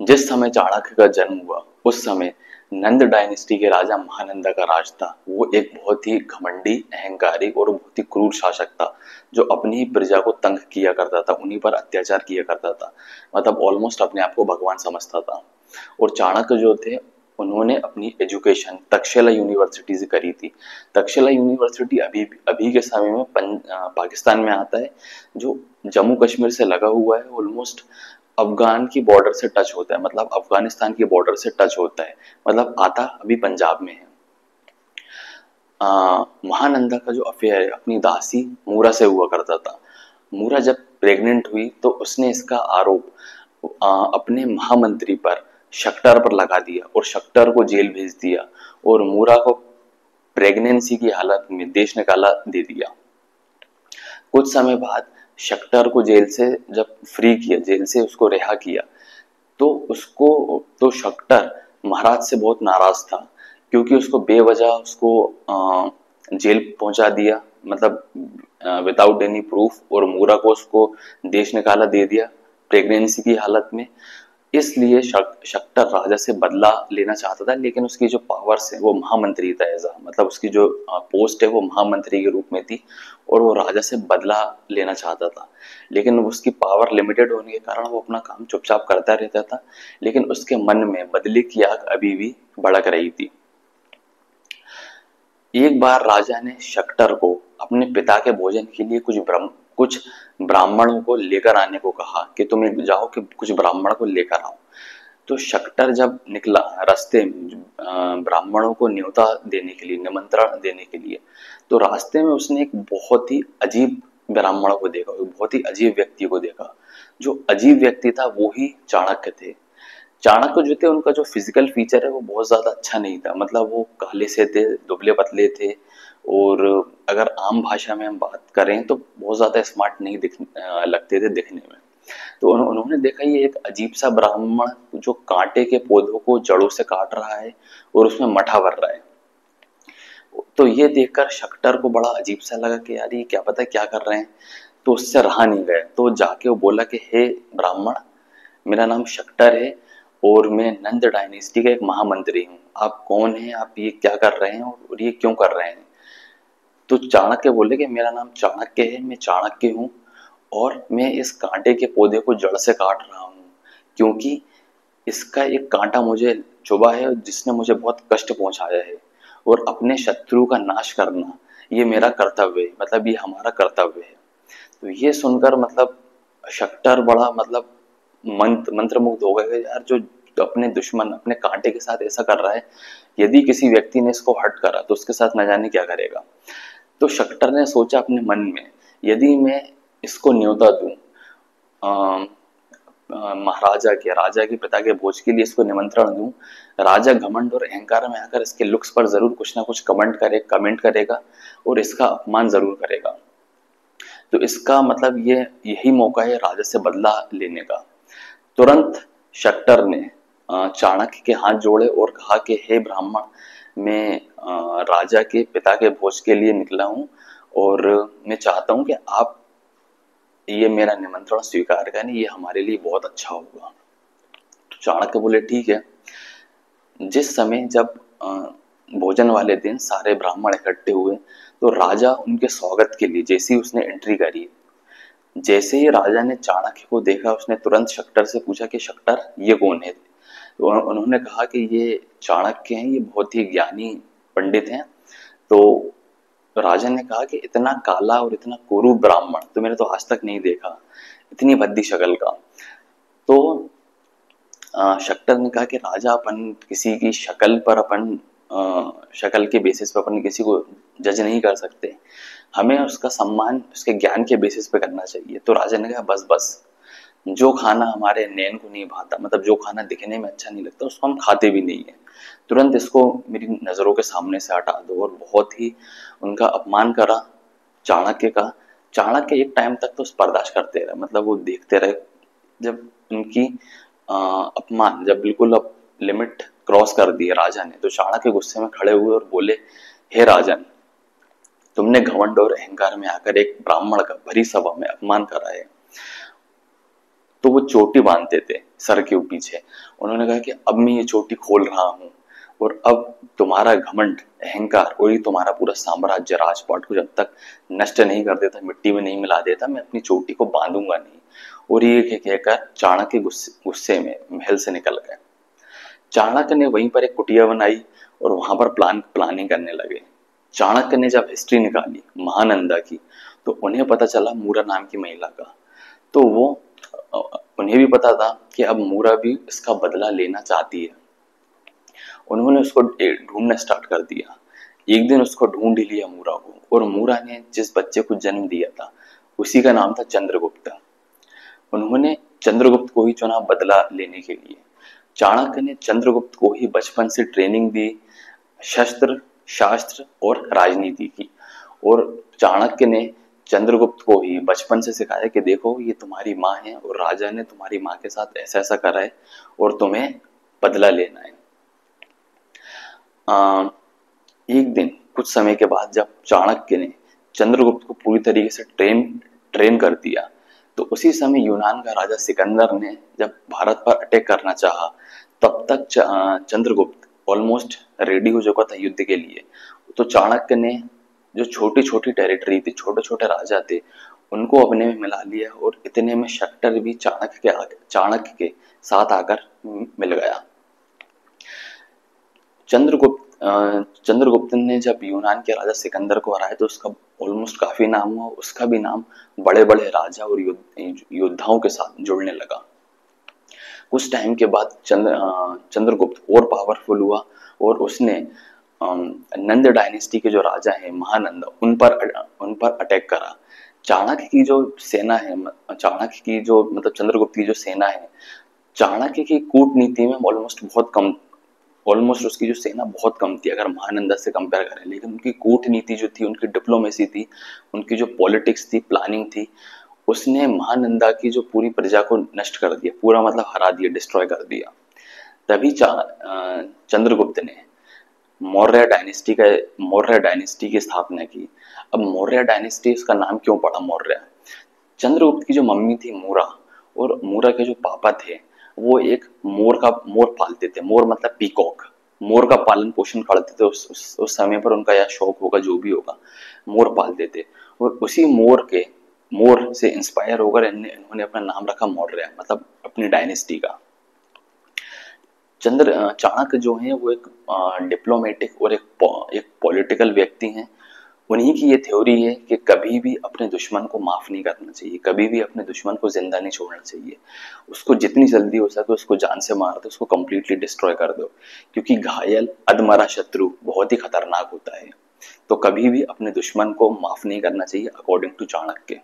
जिस समय चाणक्य का जन्म हुआ उस समय नंद डायनेस्टी के राजा महानंदा का राज था। वो एक बहुत ही घमंडी, अहंकारी और बहुत ही क्रूर शासक था, जो अपनी ही प्रजा को तंग किया करता था, उन्हीं पर अत्याचार किया करता था, मतलब ऑलमोस्ट अपने आप को भगवान समझता था। और चाणक्य जो थे, उन्होंने अपनी एजुकेशन तक्षशिला यूनिवर्सिटी से करी थी। तक्षशिला यूनिवर्सिटी अभी अभी के समय में पाकिस्तान में आता है, जो जम्मू कश्मीर से लगा हुआ है, ऑलमोस्ट अफगान की बॉर्डर से टच होता है, मतलब अफगानिस्तान की बॉर्डर से टच होता है, मतलब आता अभी पंजाब में है। महानंदा का जो अफेयर है अपनी दासी मूरा से हुआ करता था। मूरा जब प्रेग्नेंट हुई तो उसने इसका आरोप अपने महामंत्री पर, शक्टर पर लगा दिया और शक्टर को जेल भेज दिया और मूरा को प्रेगनेंसी की हालत में देश निकाला दे दिया। कुछ समय बाद शक्टर को जेल से जब फ्री किया, जेल से उसको रिहा किया, तो शक्टर महाराज से बहुत नाराज था, क्योंकि उसको बेवजह उसको जेल पहुंचा दिया, मतलब विदाउट एनी प्रूफ, और मूरा को उसको देश निकाला दे दिया प्रेगनेंसी की हालत में। इसलिए शक्टर राजा से बदला लेना चाहता था, लेकिन उसकी जो पावर्स है वो महामंत्री था, मतलब उसकी जो पोस्ट है वो महामंत्री के रूप में थी, और वो राजा से बदला लेना चाहता था। लेकिन उसकी पावर लिमिटेड होने के कारण वो अपना काम चुपचाप करता रहता था, लेकिन उसके मन में बदले की आग अभी भी भड़क रही थी। एक बार राजा ने शक्टर को अपने पिता के भोजन के लिए कुछ ब्राह्मणों को लेकर आने को कहा कि तुम जाओ कि कुछ ब्राह्मण को लेकर आओ। तो शक्टर जब निकला रास्ते में ब्राह्मणों को न्योता देने के लिए, निमंत्रण देने के लिए, तो रास्ते में उसने एक बहुत ही अजीब ब्राह्मण को देखा, एक बहुत ही अजीब व्यक्ति को देखा। जो अजीब व्यक्ति था वो ही चाणक्य थे। चाणक्य जो थे उनका जो फिजिकल फीचर है वो बहुत ज्यादा अच्छा नहीं था, मतलब वो काले से थे, दुबले पतले थे, और अगर आम भाषा में हम बात करें तो बहुत ज्यादा स्मार्ट नहीं लगते थे दिखने में। तो उन्होंने देखा ये एक अजीब सा ब्राह्मण जो कांटे के पौधों को जड़ों से काट रहा है और उसमें मठा भर रहा है। तो ये देखकर शक्टर को बड़ा अजीब सा लगा कि यार ये क्या पता क्या कर रहे हैं। तो उससे रहा नहीं गया, तो जाके वो बोला कि हे ब्राह्मण, मेरा नाम शक्टर है और मैं नंद डायनेस्टी का एक महामंत्री हूँ। आप कौन हैं, आप ये क्या कर रहे हैं और ये क्यों कर रहे हैं? तो चाणक्य बोले कि मेरा नाम चाणक्य है, मैं चाणक्य हूँ और मैं इस कांटे के पौधे को जड़ से काट रहा हूँ, क्योंकि इसका एक कांटा मुझे चुभा है जिसने मुझे बहुत कष्ट पहुंचाया है, और अपने शत्रु का नाश करना ये मेरा कर्तव्य है, मतलब ये हमारा कर्तव्य है। तो ये सुनकर मतलब शक्टर बड़ा मतलब मंत्रमुग्ध हो गए, यार जो अपने दुश्मन अपने कांटे के साथ ऐसा कर रहा है, यदि किसी व्यक्ति ने इसको हर्ट करा तो उसके साथ न जाने क्या करेगा। तो शक्टर ने सोचा अपने मन में, यदि मैं इसको न्योता दूं, महाराजा के, राजा के पिता के भोज के लिए इसको निमंत्रण दूं, राजा घमंड और अहंकार में आकर इसके लुक्स पर जरूर कुछ ना कुछ कमेंट करेगा और इसका अपमान जरूर करेगा। तो इसका मतलब ये यही मौका है राजा से बदला लेने का। तुरंत शक्टर ने चाणक्य के हाथ जोड़े और कहा कि हे ब्राह्मण, मैं राजा के पिता के भोज के लिए निकला हूं और मैं चाहता हूं कि आप ये मेरा निमंत्रण स्वीकार करें, ये हमारे लिए बहुत अच्छा होगा। तो चाणक्य बोले ठीक है। जिस समय जब भोजन वाले दिन सारे ब्राह्मण इकट्ठे हुए, तो राजा उनके स्वागत के लिए जैसे ही उसने एंट्री करी, जैसे ही राजा ने चाणक्य को देखा, उसने तुरंत शक्टर से पूछा कि शक्टर ये कौन है? तो उन्होंने कहा कि ये चाणक्य हैं, ये बहुत ही ज्ञानी पंडित हैं। तो राजा ने कहा कि इतना काला और इतना कुरूप ब्राह्मण तो मैंने तो आज तक नहीं देखा, इतनी भद्दी शक्ल का। तो शक्टर ने कहा कि राजा, अपन किसी की शक्ल पर शक्ल के बेसिस पर अपन किसी को जज नहीं कर सकते, हमें उसका सम्मान उसके ज्ञान के बेसिस पे करना चाहिए। तो राजा ने कहा बस बस, जो खाना हमारे नैन को नहीं भाता, मतलब जो खाना दिखने में अच्छा नहीं लगता उसको हम खाते भी नहीं है, तुरंत इसको मेरी नजरों के सामने से हटा दो। और बहुत ही उनका अपमान करा चाणक्य का। चाणक्य एक टाइम तक तो बर्दाश्त करते रहे, मतलब वो देखते रहे। जब उनकी अपमान जब बिल्कुल अब लिमिट क्रॉस कर दी राजा ने, तो चाणक्य गुस्से में खड़े हुए और बोले, हे राजन, तुमने घमंड और अहंकार में आकर एक ब्राह्मण का भरी सभा में अपमान करा है। तो वो चोटी बांधते थे, सर के पीछे। उन्होंने कहा कि अब मैं ये चोटी खोल रहा हूँ और अब तुम्हारा घमंड, अहंकार और ये तुम्हारा पूरा साम्राज्य, राजपाट को जब तक नष्ट नहीं कर देता, मिट्टी में नहीं मिला देता, मैं अपनी चोटी को बांधूंगा नहीं। और ये कहकर चाणक्य गुस्से में महल से निकल गए। चाणक्य ने वहीं पर एक कुटिया बनाई और वहां पर प्लानिंग करने लगे। चाणक्य ने जब हिस्ट्री निकाली महानंदा की, तो उन्हें पता चला मूरा नाम की महिला का। तो वो उन्हें भी पता था कि अब मूरा भी इसका बदला लेना चाहती है। उन्होंने उसको ढूंढना स्टार्ट कर दिया। एक दिन उसको ढूंढ ही लिया मूरा को, और मूरा ने जिस बच्चे को जन्म दिया था उसी का नाम था चंद्रगुप्त। उन्होंने चंद्रगुप्त को ही चुना बदला लेने के लिए। चाणक्य ने चंद्रगुप्त को ही बचपन से ट्रेनिंग दी, शस्त्र, शास्त्र और राजनीति की। और चाणक्य ने चंद्रगुप्त को ही बचपन से सिखाया कि देखो ये तुम्हारी माँ है और राजा ने तुम्हारी माँ के साथ ऐसा ऐसा करा है और तुम्हें बदला लेना है। एक दिन कुछ समय के बाद जब चाणक्य ने चंद्रगुप्त को पूरी तरीके से ट्रेन कर दिया, तो उसी समय यूनान का राजा सिकंदर ने जब भारत पर अटैक करना चाहा, तब तक चंद्रगुप्त ऑलमोस्ट रेडी हो चुका था युद्ध के लिए। तो चाणक्य ने जो छोटी छोटी टेरिटरी थी, छोटे छोटे राजा थे, उनको अपने में मिला लिया और इतने में शक्टर भी चाणक्य के साथ आकर मिल गया। चंद्रगुप्त ने जब यूनान के राजा सिकंदर को हराया तो उसका ऑलमोस्ट काफी नाम हुआ। उसका भी नाम बड़े बड़े राजा और योद्धाओं के साथ जुड़ने लगा। कुछ टाइम के बाद चंद्रगुप्त और पावरफुल हुआ और उसने नंद डायनेस्टी के जो राजा हैं महानंद, उन पर अटैक करा। चाणक्य की जो सेना है, चाणक्य की जो मतलब चंद्रगुप्त की जो सेना है, चाणक्य की कूटनीति में ऑलमोस्ट उसकी जो सेना बहुत कम थी अगर महानंदा से कंपेयर करें। लेकिन उनकी कूटनीति जो थी, उनकी डिप्लोमेसी थी, उनकी जो पॉलिटिक्स थी, प्लानिंग थी, उसने महानंदा की जो पूरी प्रजा को नष्ट कर दिया, पूरा मतलब हरा दिया, डिस्ट्रॉय कर दिया। तभी चंद्रगुप्त ने मौर्य डायनेस्टी की स्थापना की। अब मौर्य डायनेस्टी, उसका नाम क्यों पड़ा मौर्य? चंद्रगुप्त की जो मम्मी थी मूरा, और मूरा के जो पापा थे वो एक मोर पालते थे। मोर मतलब पीकॉक। मोर का पालन पोषण करते थे उस समय पर, उनका यह शौक होगा जो भी होगा, मोर पालते थे। और उसी मोर से इंस्पायर होकर इन्होंने अपना नाम रखा मौर्य, मतलब अपनी डायनेस्टी का। चाणक्य जो है वो एक डिप्लोमेटिक और एक पॉलिटिकल व्यक्ति हैं। उन्हीं की ये थ्योरी है कि कभी भी अपने दुश्मन को माफ नहीं करना चाहिए, कभी भी अपने दुश्मन को जिंदा नहीं छोड़ना चाहिए। उसको जितनी जल्दी हो सके उसको जान से मार दो, उसको कंप्लीटली डिस्ट्रॉय कर दो, क्योंकि घायल अधमरा शत्रु बहुत ही खतरनाक होता है। तो कभी भी अपने दुश्मन को माफ नहीं करना चाहिए अकॉर्डिंग टू चाणक्य।